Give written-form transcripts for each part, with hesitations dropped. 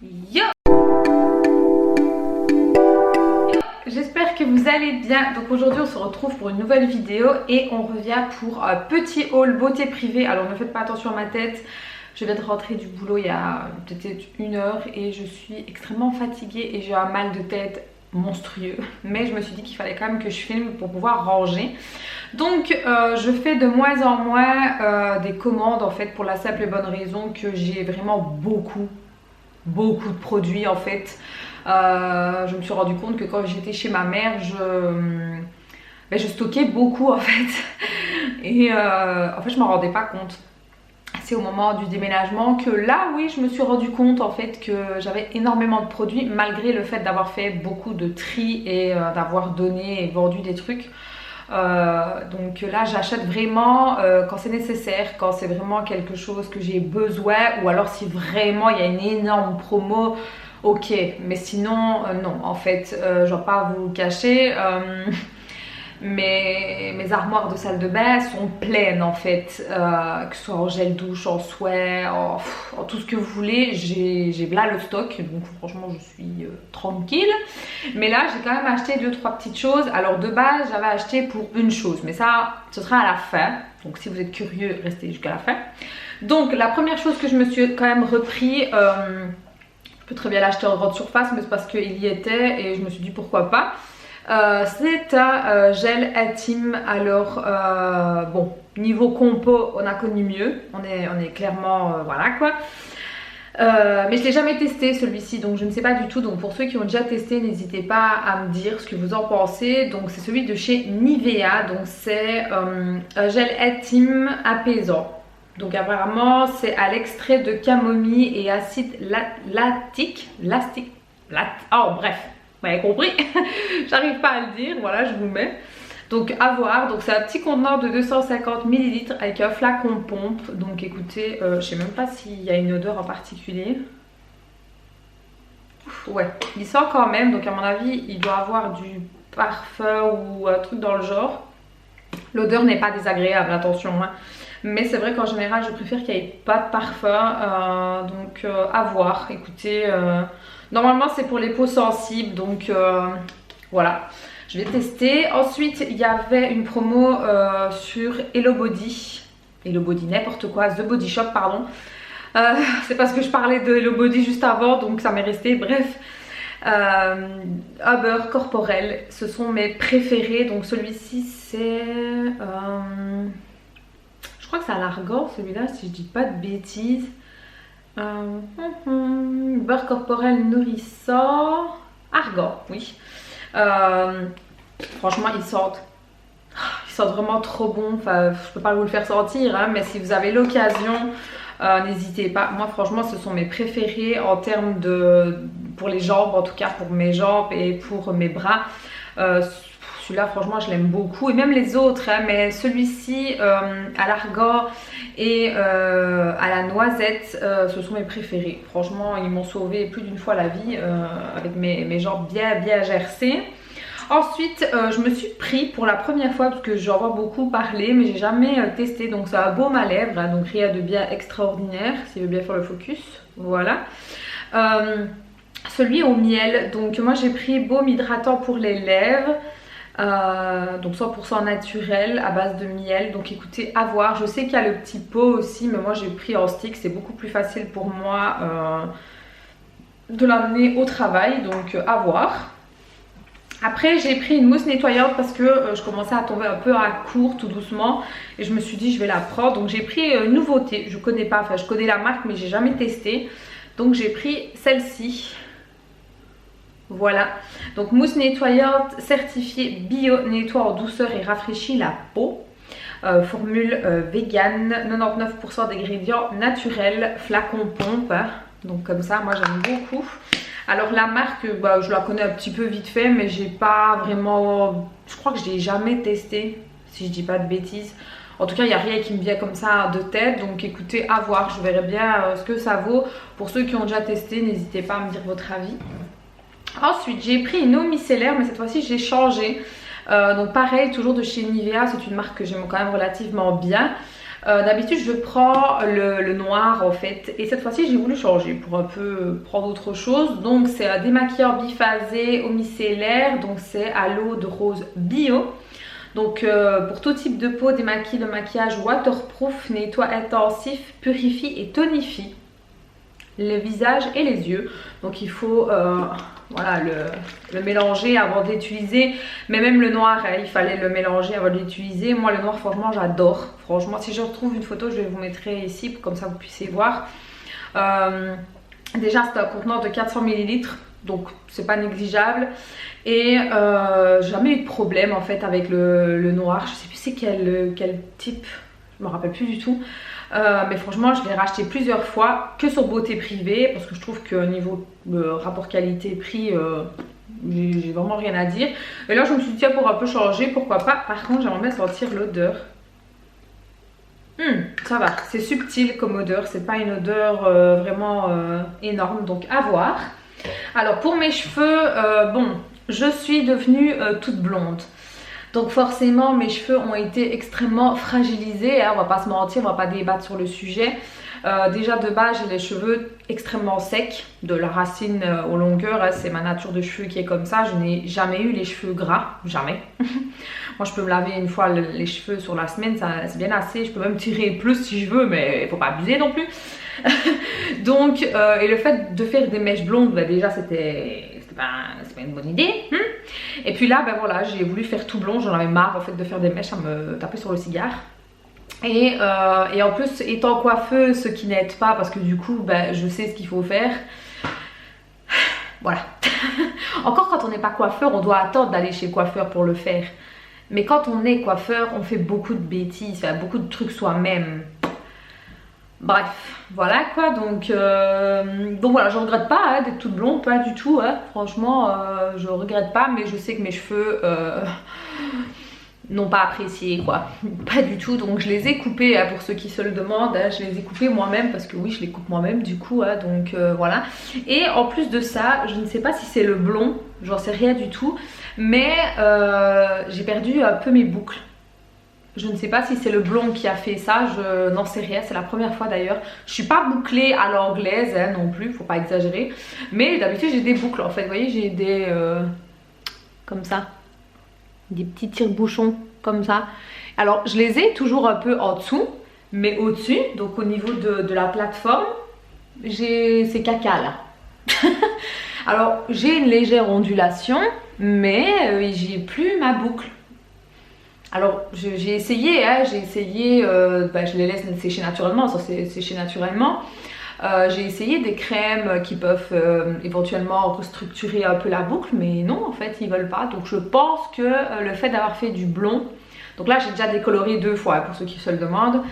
Yo! J'espère que vous allez bien. Donc aujourd'hui on se retrouve pour une nouvelle vidéo et on revient pour un petit haul beauté privée. Alors ne faites pas attention à ma tête, je viens de rentrer du boulot il y a peut-être 1 heure et je suis extrêmement fatiguée et j'ai un mal de tête monstrueux. Mais je me suis dit qu'il fallait quand même que je filme pour pouvoir ranger. Donc je fais de moins en moins des commandes en fait, pour la simple et bonne raison que j'ai vraiment beaucoup de produits en fait. Je me suis rendu compte que quand j'étais chez ma mère, je stockais beaucoup en fait. Et en fait je m'en rendais pas compte. C'est au moment du déménagement que là oui je me suis rendu compte en fait que j'avais énormément de produits, malgré le fait d'avoir fait beaucoup de tri et d'avoir donné et vendu des trucs. Donc là j'achète vraiment quand c'est nécessaire, quand c'est vraiment quelque chose que j'ai besoin, ou alors si vraiment il y a une énorme promo, ok, mais sinon non en fait. Je vais pas vous le cacher, mes armoires de salle de bain sont pleines en fait, que ce soit en gel douche, en souhait, en tout ce que vous voulez. J'ai là le stock, donc franchement je suis tranquille. Mais là j'ai quand même acheté 2-3 petites choses. Alors de base j'avais acheté pour une chose, mais ça ce sera à la fin, donc si vous êtes curieux restez jusqu'à la fin. Donc la première chose que je me suis quand même repris, je peux très bien l'acheter en grande surface, mais c'est parce qu'il y était et je me suis dit pourquoi pas. C'est un gel intime. Alors bon, niveau compo on a connu mieux, on est clairement voilà quoi. Mais je l'ai jamais testé celui-ci, donc je ne sais pas du tout. Donc pour ceux qui ont déjà testé, n'hésitez pas à me dire ce que vous en pensez. Donc c'est celui de chez Nivea, donc c'est un gel intime apaisant. Donc apparemment c'est à l'extrait de camomille et acide lactique. Oh bref, vous m'avez compris. J'arrive pas à le dire, voilà je vous mets. Donc à voir, donc c'est un petit contenant de 250 ml avec un flacon pompe. Donc écoutez, je sais même pas s'il y a une odeur en particulier. Ouais, il sent quand même, donc à mon avis il doit avoir du parfum ou un truc dans le genre. L'odeur n'est pas désagréable, attention hein. Mais c'est vrai qu'en général je préfère qu'il n'y ait pas de parfum, donc à voir. Écoutez, normalement c'est pour les peaux sensibles, donc voilà, je vais tester. Ensuite il y avait une promo sur Hello Body n'importe quoi, The Body Shop pardon. C'est parce que je parlais de Hello Body juste avant, donc ça m'est resté, bref. Un beurre corporel, ce sont mes préférés. Donc celui-ci c'est je crois que c'est à l'argan celui-là si je dis pas de bêtises. Beurre corporel nourrissant, argan, oui. Franchement ils sentent vraiment trop bon. Enfin je peux pas vous le faire sentir hein, mais si vous avez l'occasion, n'hésitez pas. Moi franchement ce sont mes préférés en termes de, pour les jambes en tout cas, pour mes jambes et pour mes bras. Celui-là franchement je l'aime beaucoup, et même les autres hein, mais celui-ci à l'argan et à la noisette, ce sont mes préférés. Franchement ils m'ont sauvé plus d'une fois la vie avec mes jambes bien gercées. Ensuite je me suis pris pour la première fois, parce que j'en vois beaucoup parler mais j'ai jamais testé, donc c'est un baume à lèvres hein, donc rien de bien extraordinaire s'il veut bien faire le focus, voilà. Celui au miel, donc moi j'ai pris baume hydratant pour les lèvres, donc 100% naturel à base de miel. Donc écoutez, à voir. Je sais qu'il y a le petit pot aussi, mais moi j'ai pris en stick, c'est beaucoup plus facile pour moi de l'amener au travail, donc à voir. Après j'ai pris une mousse nettoyante parce que je commençais à tomber un peu à court tout doucement et je me suis dit je vais la prendre. Donc j'ai pris une nouveauté, je connais pas, enfin je connais la marque mais j'ai jamais testé, donc j'ai pris celle-ci. Voilà, donc mousse nettoyante certifiée bio, nettoie en douceur et rafraîchit la peau. Formule vegan, 99% d'ingrédients naturels, flacon pompe hein. Donc comme ça moi j'aime beaucoup. Alors la marque, je la connais un petit peu vite fait, mais j'ai pas vraiment, je crois que je l'ai jamais testé si je dis pas de bêtises. En tout cas il n'y a rien qui me vient comme ça de tête, donc écoutez, à voir, je verrai bien ce que ça vaut. Pour ceux qui ont déjà testé, n'hésitez pas à me dire votre avis. Ensuite j'ai pris une eau micellaire, mais cette fois-ci j'ai changé. Donc pareil, toujours de chez Nivea, c'est une marque que j'aime quand même relativement bien. D'habitude je prends le noir en fait, et cette fois-ci j'ai voulu changer pour un peu prendre autre chose. Donc c'est un démaquillant biphasé au micellaire, donc c'est à l'eau de rose bio. Donc pour tout type de peau, démaquille, de maquillage waterproof, nettoie intensif, purifie et tonifie le visage et les yeux. Donc il faut voilà, le mélanger avant de l'utiliser. Mais même le noir, il fallait le mélanger avant de l'utiliser. Moi le noir franchement j'adore. Franchement si je retrouve une photo je vous mettrai ici comme ça vous puissiez voir. Déjà c'est un contenant de 400 ml. Donc c'est pas négligeable. Et j'ai jamais eu de problème en fait avec le noir. Je sais plus c'est quel type, je me rappelle plus du tout. Mais franchement je l'ai racheté plusieurs fois que sur Beauté Privée, parce que je trouve qu'au niveau rapport qualité-prix j'ai vraiment rien à dire. Et là je me suis dit tiens, pour un peu changer, pourquoi pas. Par contre j'aimerais bien sentir l'odeur. Ça va, c'est subtil comme odeur, c'est pas une odeur vraiment énorme, donc à voir. Alors pour mes cheveux, bon, je suis devenue toute blonde. Donc forcément mes cheveux ont été extrêmement fragilisés, hein, on va pas se mentir, on va pas débattre sur le sujet. Déjà de base j'ai les cheveux extrêmement secs, de la racine aux longueurs, hein, c'est ma nature de cheveux qui est comme ça. Je n'ai jamais eu les cheveux gras, jamais. Moi je peux me laver une fois les cheveux sur la semaine, c'est bien assez, je peux même tirer plus si je veux, mais il faut pas abuser non plus. Donc et le fait de faire des mèches blondes, bah, déjà c'est pas une bonne idée. Et puis là ben voilà, j'ai voulu faire tout blond, j'en avais marre en fait de faire des mèches à me taper sur le cigare. Et en plus étant coiffeuse, ce qui n'aide pas parce que du coup ben, je sais ce qu'il faut faire. Voilà. Encore quand on n'est pas coiffeur, on doit attendre d'aller chez le coiffeur pour le faire. Mais quand on est coiffeur, on fait beaucoup de bêtises, beaucoup de trucs soi-même. Bref, voilà quoi, donc voilà, je regrette pas hein, d'être toute blonde, pas du tout, hein. Franchement, je regrette pas, mais je sais que mes cheveux n'ont pas apprécié quoi, pas du tout, donc je les ai coupés, hein, pour ceux qui se le demandent, hein, je les ai coupés moi-même, parce que oui, je les coupe moi-même du coup, hein, donc voilà. Et en plus de ça, je ne sais pas si c'est le blond, j'en sais rien du tout, mais j'ai perdu un peu mes boucles. Je ne sais pas si c'est le blond qui a fait ça, je n'en sais rien, c'est la première fois d'ailleurs. Je suis pas bouclée à l'anglaise hein, non plus, faut pas exagérer. Mais d'habitude j'ai des boucles en fait, vous voyez, j'ai des... comme ça. Des petits tire-bouchons comme ça. Alors je les ai toujours un peu en dessous, mais au-dessus, donc au niveau de la plateforme, j'ai ces caca là. Alors j'ai une légère ondulation, mais j'ai plus ma boucle. Alors j'ai essayé, hein, je les laisse sécher naturellement, ça c'est séché naturellement. J'ai essayé des crèmes qui peuvent éventuellement restructurer un peu la boucle, mais non en fait ils veulent pas. Donc je pense que le fait d'avoir fait du blond, donc là j'ai déjà décoloré 2 fois hein, pour ceux qui se le demandent.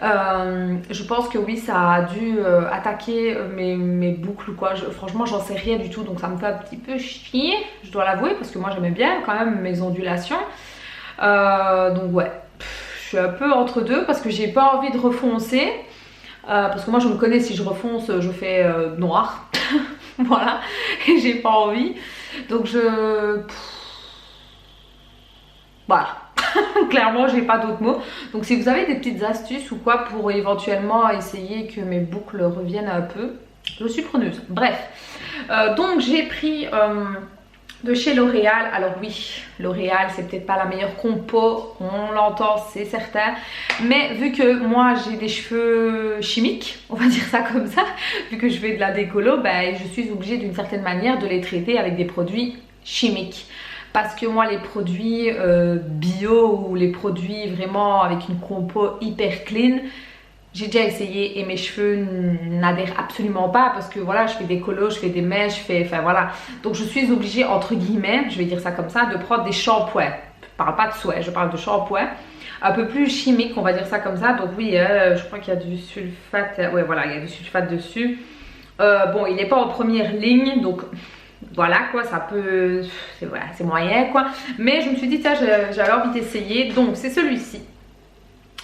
Je pense que oui ça a dû attaquer mes boucles quoi. Franchement j'en sais rien du tout, donc ça me fait un petit peu chier, je dois l'avouer, parce que moi j'aimais bien quand même mes ondulations. Donc ouais, je suis un peu entre deux parce que j'ai pas envie de refoncer. Parce que moi je me connais, si je refonce je fais noir. Voilà, et j'ai pas envie. Donc voilà. Clairement j'ai pas d'autres mots. Donc si vous avez des petites astuces ou quoi pour éventuellement essayer que mes boucles reviennent un peu, je suis preneuse. Bref, donc j'ai pris de chez L'Oréal. Alors oui, L'Oréal c'est peut-être pas la meilleure compo, on l'entend, c'est certain, mais vu que moi j'ai des cheveux chimiques, on va dire ça comme ça, vu que je fais de la décolo, ben, je suis obligée d'une certaine manière de les traiter avec des produits chimiques. Parce que moi les produits bio ou les produits vraiment avec une compo hyper clean, j'ai déjà essayé et mes cheveux n'adhèrent absolument pas, parce que voilà, je fais des colos, je fais des mèches, enfin voilà. Donc je suis obligée, entre guillemets, je vais dire ça comme ça, de prendre des shampoings. Je parle pas de soins, je parle de shampoings un peu plus chimiques, on va dire ça comme ça. Donc oui, je crois qu'il y a du sulfate, ouais voilà, il y a du sulfate dessus. Bon, il n'est pas en première ligne, donc voilà quoi, ça peut, c'est moyen quoi. Mais je me suis dit tiens, j'avais envie d'essayer, donc c'est celui-ci.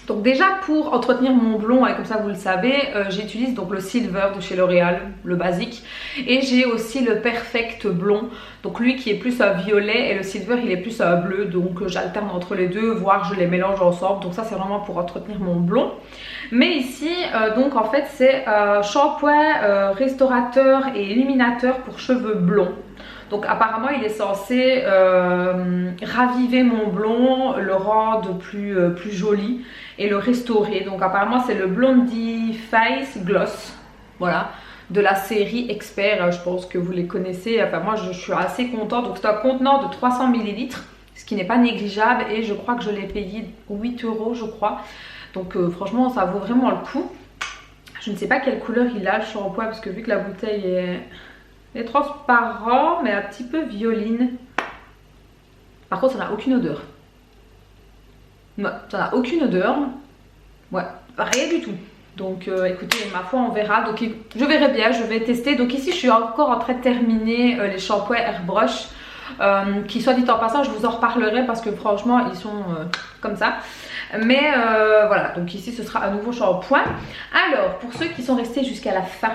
Donc déjà pour entretenir mon blond, comme ça vous le savez, j'utilise donc le Silver de chez L'Oréal, le basique. Et j'ai aussi le Perfect Blond, donc lui qui est plus violet et le Silver il est plus bleu. Donc j'alterne entre les deux, voire je les mélange ensemble. Donc ça c'est vraiment pour entretenir mon blond. Mais ici, donc en fait c'est shampoing, restaurateur et illuminateur pour cheveux blonds. Donc apparemment il est censé raviver mon blond, le rendre plus joli et le restaurer. Donc apparemment c'est le Blondie Face Gloss, voilà, de la série Expert. Je pense que vous les connaissez. Enfin moi je suis assez contente. Donc c'est un contenant de 300 ml, ce qui n'est pas négligeable et je crois que je l'ai payé 8 € je crois. Donc franchement ça vaut vraiment le coup. Je ne sais pas quelle couleur il a le shampoing parce que vu que la bouteille est transparent mais un petit peu violine. Par contre ça n'a aucune odeur. Ouais, ça n'a aucune odeur. Ouais, rien du tout. Donc écoutez, ma foi on verra. Donc je verrai bien, je vais tester. Donc ici je suis encore en train de terminer les shampoings Airbrush. Qui soit dit en passant, je vous en reparlerai parce que franchement ils sont comme ça. Mais voilà, donc ici ce sera un nouveau shampoing. Alors pour ceux qui sont restés jusqu'à la fin,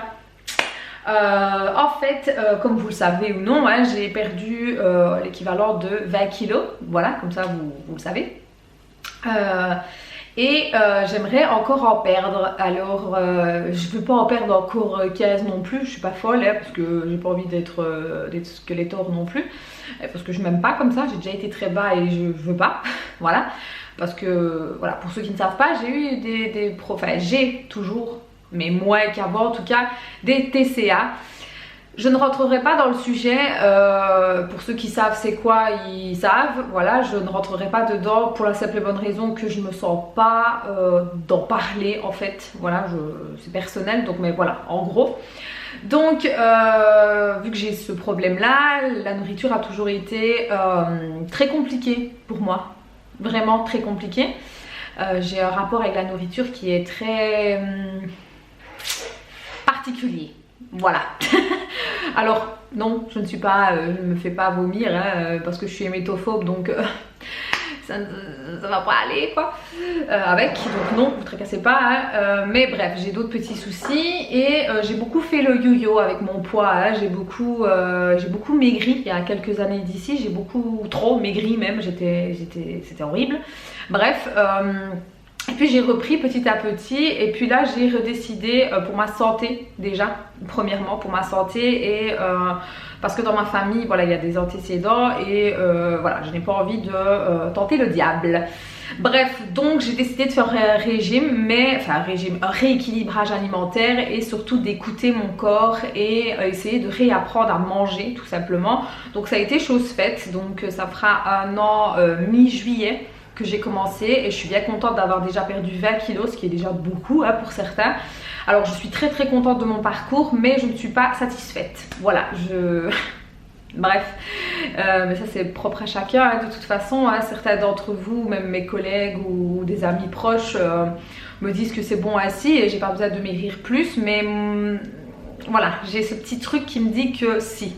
en fait, comme vous le savez ou non, hein, j'ai perdu l'équivalent de 20 kilos. Voilà, comme ça vous le savez. Et j'aimerais encore en perdre. Alors je veux pas en perdre encore 15 non plus. Je suis pas folle hein, parce que j'ai pas envie d'être squelettor non plus. Parce que je m'aime pas comme ça. J'ai déjà été très bas et je veux pas. Voilà. Parce que voilà, pour ceux qui ne savent pas, j'ai eu enfin j'ai toujours, mais moins qu'avant en tout cas, des TCA. Je ne rentrerai pas dans le sujet, pour ceux qui savent c'est quoi, ils savent, voilà, je ne rentrerai pas dedans pour la simple et bonne raison que je me sens pas d'en parler en fait, voilà, c'est personnel, donc mais voilà, en gros. Donc, vu que j'ai ce problème là, la nourriture a toujours été très compliquée pour moi, vraiment très compliquée. J'ai un rapport avec la nourriture qui est très particulier. Voilà. Alors non, je ne suis pas, je ne me fais pas vomir hein, parce que je suis hémétophobe donc ça va pas aller quoi avec, donc non, vous tracassez pas hein. Mais bref, j'ai d'autres petits soucis et j'ai beaucoup fait le yo-yo avec mon poids hein. J'ai beaucoup maigri il y a quelques années d'ici, j'ai beaucoup trop maigri même, c'était horrible. Bref, et puis j'ai repris petit à petit et puis là j'ai redécidé pour ma santé déjà, premièrement pour ma santé et parce que dans ma famille voilà il y a des antécédents et voilà je n'ai pas envie de tenter le diable. Bref, donc j'ai décidé de faire un régime, un rééquilibrage alimentaire et surtout d'écouter mon corps et essayer de réapprendre à manger tout simplement. Donc ça a été chose faite, donc ça fera un an mi-juillet que j'ai commencé et je suis bien contente d'avoir déjà perdu 20 kilos, ce qui est déjà beaucoup hein, pour certains. Alors je suis très très contente de mon parcours mais je ne suis pas satisfaite. Voilà, bref, mais ça c'est propre à chacun hein, de toute façon hein. Certains d'entre vous, même mes collègues ou des amis proches me disent que c'est bon ainsi et j'ai pas besoin de maigrir plus, mais voilà, j'ai ce petit truc qui me dit que si.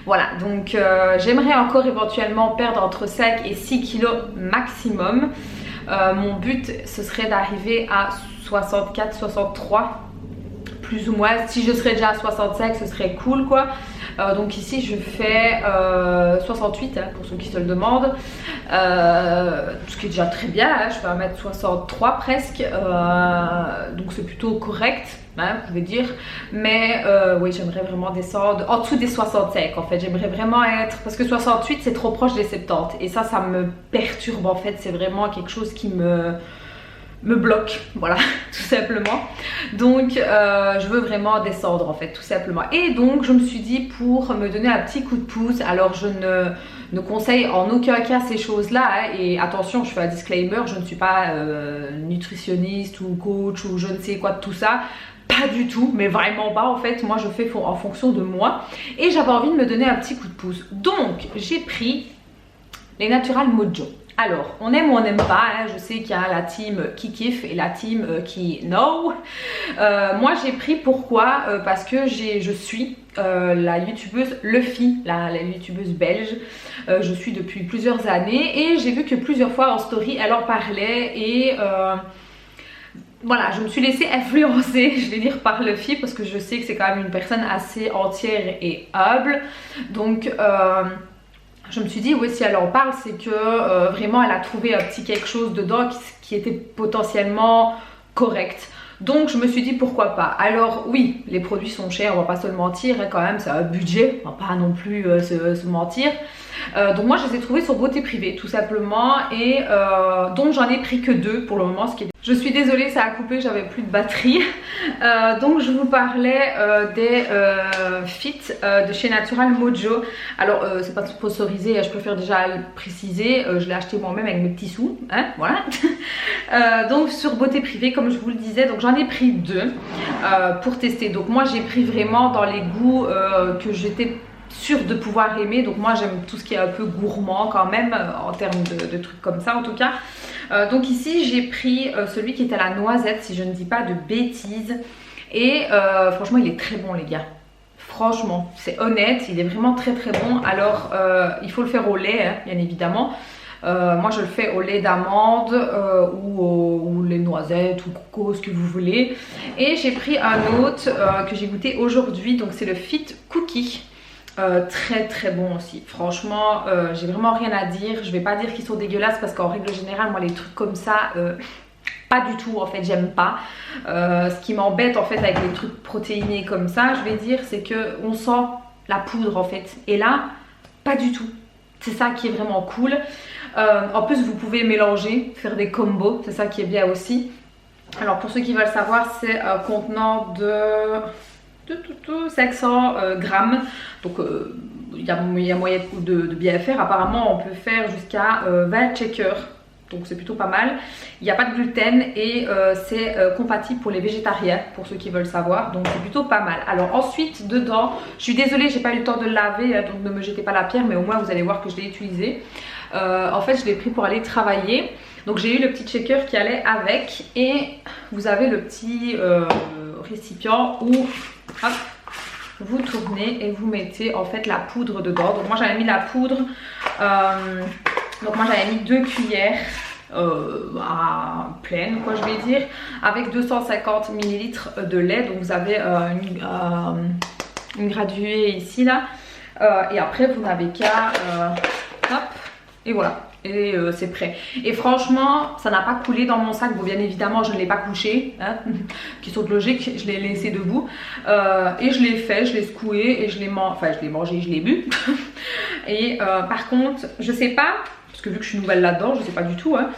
Voilà, donc j'aimerais encore éventuellement perdre entre 5 et 6 kilos maximum. Mon but ce serait d'arriver à 64-63 plus ou moins. Si je serais déjà à 65 ce serait cool quoi. Donc ici je fais 68 hein, pour ceux qui se le demandent, ce qui est déjà très bien hein, je fais 1m63 presque, donc c'est plutôt correct hein, je vais dire, mais oui j'aimerais vraiment descendre en dessous des 65 en fait, j'aimerais vraiment être, parce que 68 c'est trop proche des 70 et ça me perturbe en fait, c'est vraiment quelque chose qui me bloque, voilà, tout simplement. Donc je veux vraiment descendre en fait, tout simplement. Et donc je me suis dit pour me donner un petit coup de pouce, alors je ne conseille en aucun cas ces choses-là hein, et attention, je fais un disclaimer, je ne suis pas nutritionniste ou coach ou je ne sais quoi de tout ça. Pas du tout, mais vraiment pas en fait, moi je fais en fonction de moi et j'avais envie de me donner un petit coup de pouce. Donc j'ai pris les Natural Mojo. Alors, on aime ou on n'aime pas, hein. Je sais qu'il y a la team qui kiffe et la team qui no. Moi j'ai pris pourquoi parce que je suis la youtubeuse Luffy, la youtubeuse belge. Je suis depuis plusieurs années et j'ai vu que plusieurs fois en story elle en parlait et voilà, je me suis laissée influencer, je vais dire par Luffy, parce que je sais que c'est quand même une personne assez entière et humble. Donc je me suis dit, oui, si elle en parle, c'est que vraiment elle a trouvé un petit quelque chose dedans qui était potentiellement correct. Donc je me suis dit pourquoi pas. Alors oui, les produits sont chers, on va pas se le mentir, hein, quand même, c'est un budget, on va pas non plus se mentir. Donc moi je les ai trouvés sur Beauté Privée tout simplement, et donc j'en ai pris que 2 pour le moment, ce qui est... Je suis désolée, ça a coupé, j'avais plus de batterie. Donc je vous parlais des Fit de chez Natural Mojo. Alors c'est pas sponsorisé, je préfère déjà le préciser, je l'ai acheté moi-même avec mes petits sous, hein, voilà. Donc sur Beauté Privée, comme je vous le disais, donc j'en ai pris 2 pour tester. Donc moi j'ai pris vraiment dans les goûts que j'étais sûre de pouvoir aimer. Donc moi j'aime tout ce qui est un peu gourmand quand même, en termes de trucs comme ça en tout cas. Donc ici j'ai pris celui qui est à la noisette, si je ne dis pas de bêtises. Et franchement il est très bon les gars. Franchement, c'est honnête, il est vraiment très très bon. Alors il faut le faire au lait, hein, bien évidemment. Moi je le fais au lait d'amande ou les noisettes ou coco, ce que vous voulez. Et j'ai pris un autre que j'ai goûté aujourd'hui, donc c'est le Fit Cookie. Très très bon aussi, franchement j'ai vraiment rien à dire. Je vais pas dire qu'ils sont dégueulasses parce qu'en règle générale moi les trucs comme ça pas du tout en fait, j'aime pas. Ce qui m'embête en fait avec les trucs protéinés comme ça, je vais dire, c'est que on sent la poudre en fait, et là pas du tout. C'est ça qui est vraiment cool. En plus vous pouvez mélanger, faire des combos, c'est ça qui est bien aussi. Alors pour ceux qui veulent savoir, c'est un contenant de 500 grammes. Donc il y a moyen de bien faire. Apparemment on peut faire jusqu'à 20 shakers. Donc c'est plutôt pas mal. Il n'y a pas de gluten et c'est compatible pour les végétariens, pour ceux qui veulent savoir. Donc c'est plutôt pas mal. Alors ensuite dedans, je suis désolée, j'ai pas eu le temps de le laver, donc ne me jetez pas la pierre, mais au moins vous allez voir que je l'ai utilisé. En fait je l'ai pris pour aller travailler. Donc j'ai eu le petit shaker qui allait avec, et vous avez le petit récipient où hop, vous tournez et vous mettez en fait la poudre dedans. Donc moi j'avais mis la poudre, donc moi j'avais mis 2 cuillères pleines, quoi je vais dire, avec 250 ml de lait. Donc vous avez une graduée ici là, et après vous n'avez qu'à hop, et voilà. Et c'est prêt. Et franchement ça n'a pas coulé dans mon sac. Bon bien évidemment je ne l'ai pas couché, hein, qui sont logiques, je l'ai laissé debout, et je l'ai fait, je l'ai secoué et je l'ai mangé, je l'ai bu. Et par contre je sais pas, parce que vu que je suis nouvelle là-dedans, je sais pas du tout, hein.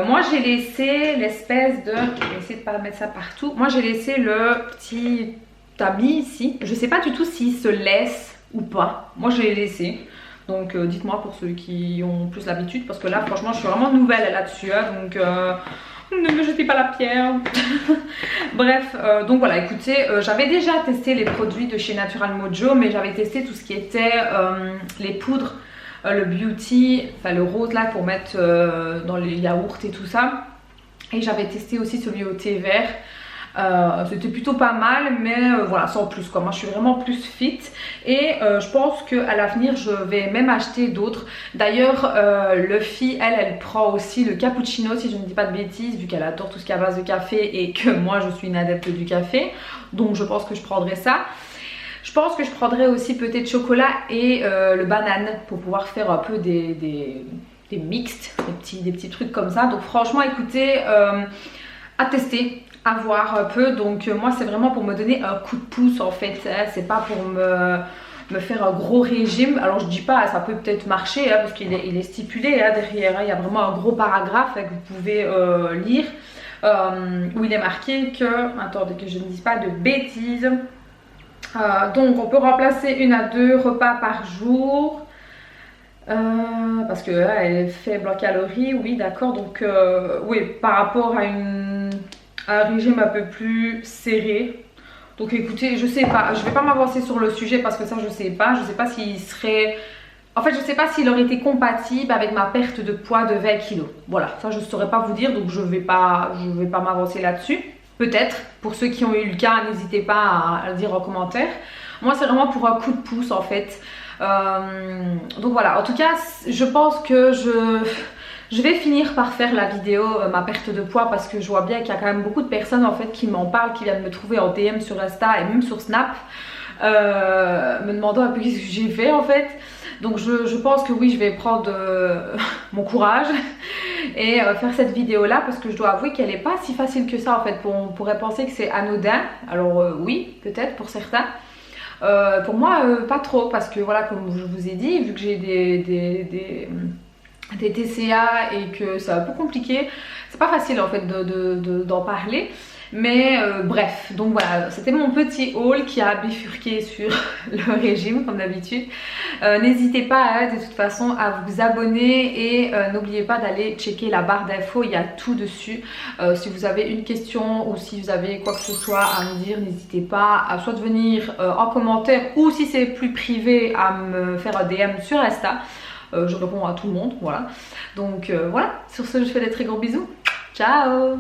Moi j'ai laissé l'espèce de, je vais essayer de pas mettre ça partout, moi j'ai laissé le petit tamis ici. Je sais pas du tout s'il se laisse ou pas, moi je l'ai laissé. Donc dites-moi pour ceux qui ont plus l'habitude, parce que là franchement je suis vraiment nouvelle là-dessus, hein, donc ne me jetez pas la pierre. Bref, donc voilà, écoutez, j'avais déjà testé les produits de chez Natural Mojo, mais j'avais testé tout ce qui était les poudres, le beauty, enfin le rose là pour mettre dans les yaourts et tout ça. Et j'avais testé aussi celui au thé vert. C'était plutôt pas mal, mais voilà, sans plus quoi. Moi je suis vraiment plus fit, et je pense qu'à l'avenir je vais même acheter d'autres. D'ailleurs Luffy elle prend aussi le cappuccino, si je ne dis pas de bêtises, vu qu'elle adore tout ce qui est à base de café et que moi je suis une adepte du café, donc je pense que je prendrai ça. Je pense que je prendrai aussi peut-être chocolat et le banane pour pouvoir faire un peu des mixtes, des petits trucs comme ça. Donc franchement écoutez, à tester, à voir un peu. Donc moi c'est vraiment pour me donner un coup de pouce en fait, hein. C'est pas pour me faire un gros régime. Alors je dis pas, ça peut peut-être marcher, hein, parce qu'il est stipulé, hein, derrière, hein. Il y a vraiment un gros paragraphe, hein, que vous pouvez lire, où il est marqué que, attendez que je ne dise pas de bêtises, donc on peut remplacer 1 à 2 repas par jour. Parce que elle est faible en calories, oui d'accord, donc oui, par rapport à un régime un peu plus serré. Donc écoutez, je sais pas, je vais pas m'avancer sur le sujet parce que ça je sais pas s'il serait, en fait je sais pas s'il aurait été compatible avec ma perte de poids de 20 kg. Voilà, ça je saurais pas vous dire, donc je vais pas m'avancer là-dessus. Peut-être, pour ceux qui ont eu le cas, n'hésitez pas à le dire en commentaire. Moi c'est vraiment pour un coup de pouce en fait. Donc voilà, en tout cas je pense que Je vais finir par faire la vidéo ma perte de poids parce que je vois bien qu'il y a quand même beaucoup de personnes en fait qui m'en parlent, qui viennent me trouver en DM sur Insta et même sur Snap, me demandant un peu ce que j'ai fait en fait. Donc je pense que oui, je vais prendre mon courage et faire cette vidéo là parce que je dois avouer qu'elle n'est pas si facile que ça en fait. On pourrait penser que c'est anodin, alors oui, peut-être pour certains. Pour moi, pas trop, parce que voilà, comme je vous ai dit, vu que j'ai des TCA et que c'est un peu compliqué, c'est pas facile en fait d'en parler. Mais bref, donc voilà, c'était mon petit haul qui a bifurqué sur le régime comme d'habitude. N'hésitez pas de toute façon à vous abonner et n'oubliez pas d'aller checker la barre d'infos, il y a tout dessus. Si vous avez une question ou si vous avez quoi que ce soit à me dire, n'hésitez pas à soit de venir en commentaire ou si c'est plus privé à me faire un DM sur Insta. Je réponds à tout le monde, voilà. Donc voilà, sur ce je fais des très gros bisous. Ciao!